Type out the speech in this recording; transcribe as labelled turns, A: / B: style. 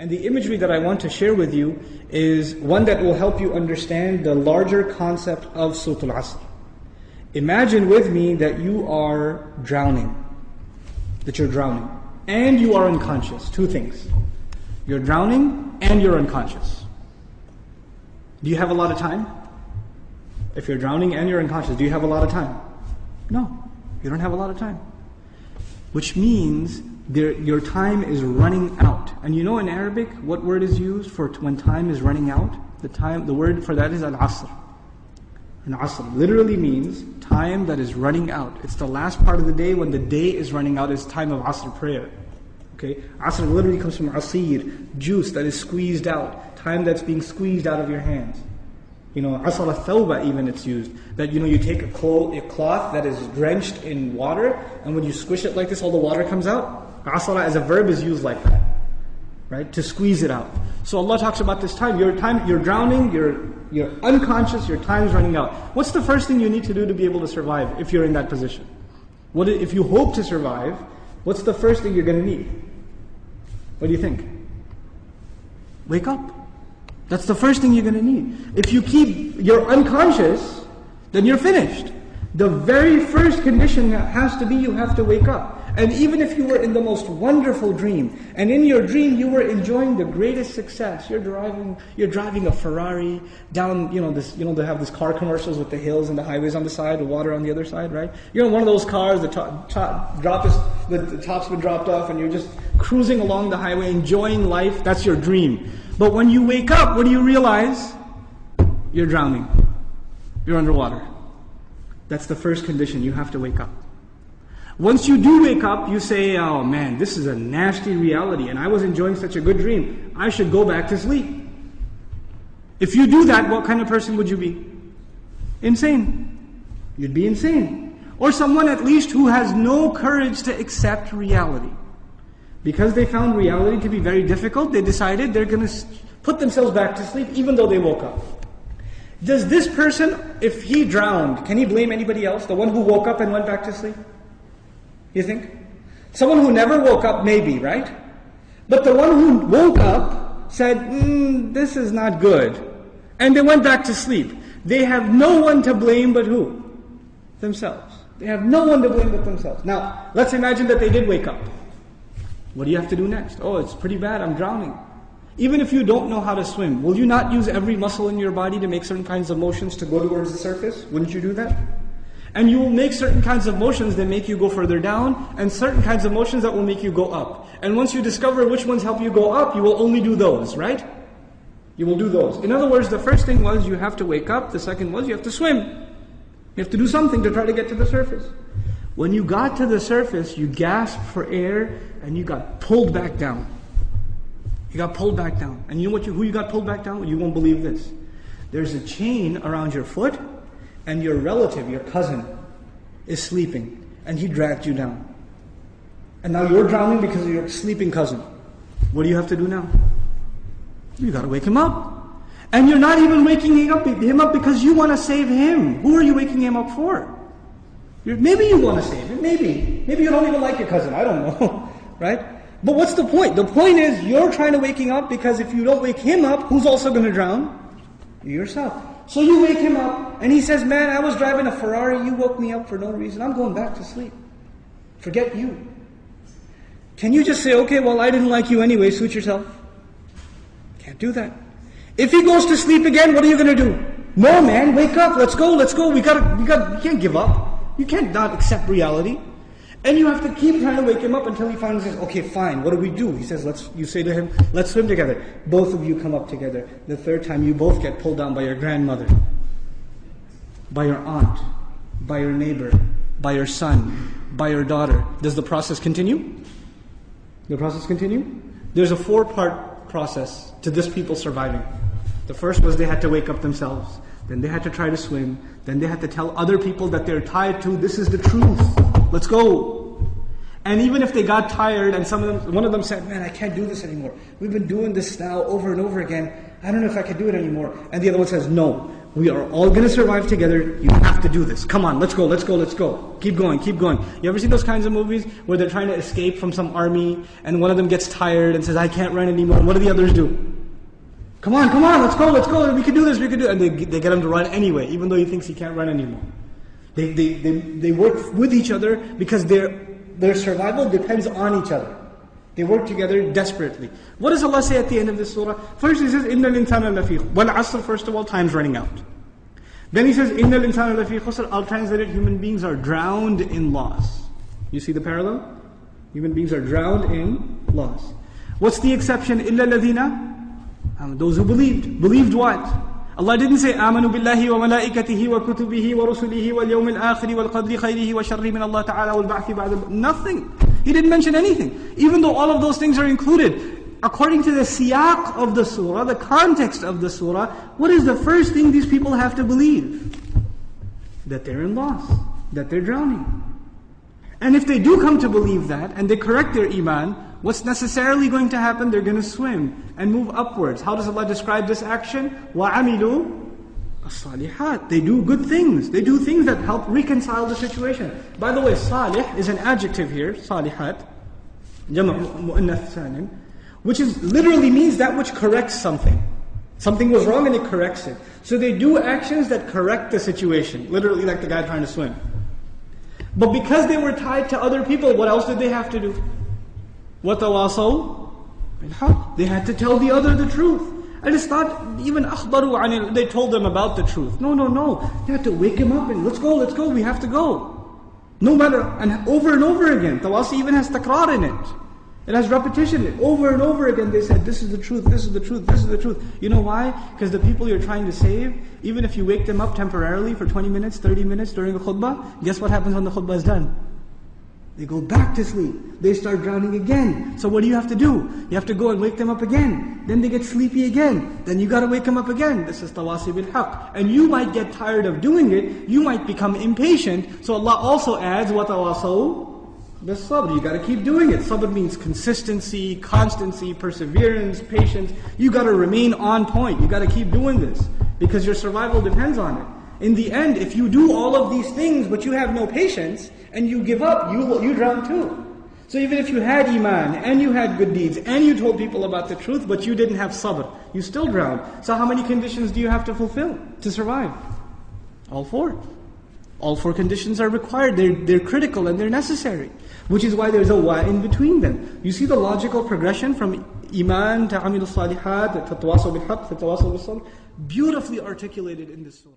A: And the imagery that I want to share with you is one that will help you understand the larger concept of Surah Al-Asr. Imagine with me that you are drowning. And you are unconscious. Two things. You're drowning and you're unconscious. Do you have a lot of time? If you're drowning and you're unconscious, do you have a lot of time? No, you don't have a lot of time. Which means your time is running out. And you know in Arabic, what word is used for when time is running out? The word for that is Al-Asr. And Asr literally means time that is running out. It's the last part of the day when the day is running out. It's time of Asr prayer. Okay, Asr literally comes from asir, juice that is squeezed out, time that's being squeezed out of your hands. You know, Asr al-thawba even it's used. That you take a cloth that is drenched in water, and when you squish it like this, all the water comes out. Asra as a verb is used like that, right? To squeeze it out. So Allah talks about this time. You're drowning, you're unconscious, your time's running out. What's the first thing you need to do to be able to survive if you're in that position? If you hope to survive, what's the first thing you're going to need? What do you think? Wake up. That's the first thing you're going to need. If you're unconscious, then you're finished. The very first condition has to be you have to wake up. And even if you were in the most wonderful dream, and in your dream you were enjoying the greatest success, you're driving a Ferrari down, they have these car commercials with the hills and the highways on the side, the water on the other side, right? You're in one of those cars, the top's been dropped off, and you're just cruising along the highway, enjoying life. That's your dream. But when you wake up, what do you realize? You're drowning. You're underwater. That's the first condition. You have to wake up. Once you do wake up, you say, oh man, this is a nasty reality and I was enjoying such a good dream. I should go back to sleep. If you do that, what kind of person would you be? Insane. You'd be insane. Or someone at least who has no courage to accept reality. Because they found reality to be very difficult, they decided they're going to put themselves back to sleep even though they woke up. Does this person, if he drowned, can he blame anybody else? The one who woke up and went back to sleep? You think? Someone who never woke up, maybe, right? But the one who woke up said, this is not good. And they went back to sleep. They have no one to blame but who? Themselves. They have no one to blame but themselves. Now, let's imagine that they did wake up. What do you have to do next? Oh, it's pretty bad, I'm drowning. Even if you don't know how to swim, will you not use every muscle in your body to make certain kinds of motions to go towards the surface? Wouldn't you do that? And you will make certain kinds of motions that make you go further down, and certain kinds of motions that will make you go up. And once you discover which ones help you go up, you will only do those, right? You will do those. In other words, the first thing was you have to wake up. The second was you have to swim. You have to do something to try to get to the surface. When you got to the surface, you gasped for air, and you got pulled back down. You got pulled back down. And you know who you got pulled back down? You won't believe this. There's a chain around your foot, and your relative, your cousin, is sleeping, and he dragged you down. And now you're drowning because of your sleeping cousin. What do you have to do now? You got to wake him up. And you're not even waking him up because you want to save him. Who are you waking him up for? Maybe you want to save him, maybe. Maybe you don't even like your cousin, I don't know, right? But what's the point? The point is you're trying to wake him up because if you don't wake him up, who's also going to drown? You yourself. So you wake him up, and he says, man, I was driving a Ferrari, you woke me up for no reason, I'm going back to sleep. Forget you. Can you just say, okay, well, I didn't like you anyway, suit yourself? Can't do that. If he goes to sleep again, what are you going to do? No, man, wake up, let's go, we can't give up. You can't not accept reality. And you have to keep trying to wake him up until he finally says, okay, fine, what do we do? He says, you say to him, let's swim together. Both of you come up together. The third time, you both get pulled down by your grandmother, by your aunt, by your neighbor, by your son, by your daughter. Does the process continue? The process continue? There's a 4-part process to this people surviving. The first was they had to wake up themselves. Then they had to try to swim. Then they had to tell other people that they're tied to, this is the truth. Let's go. And even if they got tired and one of them said, man, I can't do this anymore. We've been doing this now over and over again. I don't know if I can do it anymore. And the other one says, no, We are all going to survive together. You have to do this. Come on, let's go, let's go, let's go. Keep going, keep going. You ever see those kinds of movies where they're trying to escape from some army and one of them gets tired and says, I can't run anymore. And what do the others do? Come on, let's go. We can do this, we can do it. And they get him to run anyway, even though he thinks he can't run anymore. They work with each other because their survival depends on each other. They work together desperately. What does Allah say at the end of this surah? First He says, إِنَّ الْإِنسَانَ لَفِي وَالْعَصْرِ. First of all, time's running out. Then He says, إِنَّ الْإِنسَانَ لَفِي خُسْرٍ. I'll translate it, human beings are drowned in loss. You see the parallel? Human beings are drowned in loss. What's the exception? إِلَّا الَّذِينَ. Those who believed. Believed what? Allah didn't say, آمَنُوا بِاللَّهِ وَمَلَائِكَتِهِ وَكُتُبِهِ وَرُسُلِهِ وَالْيَوْمِ الْآخِرِ وَالْقَدْرِ خَيْرِهِ وَشَرِّهِ مِنَ اللَّهِ تَعَالَى وَالْبَعْثِ بَعْدَ. Nothing. He didn't mention anything. Even though all of those things are included. According to the siyaq of the surah, the context of the surah, what is the first thing these people have to believe? That they're in loss. That they're drowning. And if they do come to believe that, and they correct their iman, what's necessarily going to happen? They're going to swim and move upwards. How does Allah describe this action? وَعَمِلُوا الصَّالِحَاتِ. They do good things. They do things that help reconcile the situation. By the way, salih is an adjective here, salihat, jama' mu'annath salim, which literally means that which corrects something. Something was wrong and it corrects it. So they do actions that correct the situation. Literally like the guy trying to swim. But because they were tied to other people, what else did they have to do? وَتَوَاصَوْا بِالْحَقِّ. They had to tell the other the truth. And it's not even أخبروا عن it. They told them about the truth. No. You have to wake him up and let's go, we have to go. No matter, and over again. Tawasi even has takrar in it. It has repetition. Over and over again they said, this is the truth, this is the truth, this is the truth. You know why? Because the people you're trying to save, even if you wake them up temporarily for 20 minutes, 30 minutes during the khutbah, guess what happens when the khutbah is done? They go back to sleep. They start drowning again. So what do you have to do? You have to go and wake them up again. Then they get sleepy again. Then you got to wake them up again. This is tawasi bil haqq. And you might get tired of doing it. You might become impatient. So Allah also adds, وَتَوَاصَوْا بِالصَّبْرِ. You got to keep doing it. Sabr means consistency, constancy, perseverance, patience. You got to remain on point. You got to keep doing this. Because your survival depends on it. In the end, if you do all of these things but you have no patience, and you give up, you drown too. So even if you had iman, and you had good deeds, and you told people about the truth, but you didn't have sabr, you still drown. So how many conditions do you have to fulfill to survive? All four. All four conditions are required. They're critical and they're necessary. Which is why there's a wa in between them. You see the logical progression from iman to amilu salihat, to tawasaw bil haqq, to tawasaw bil sabr, beautifully articulated in this surah.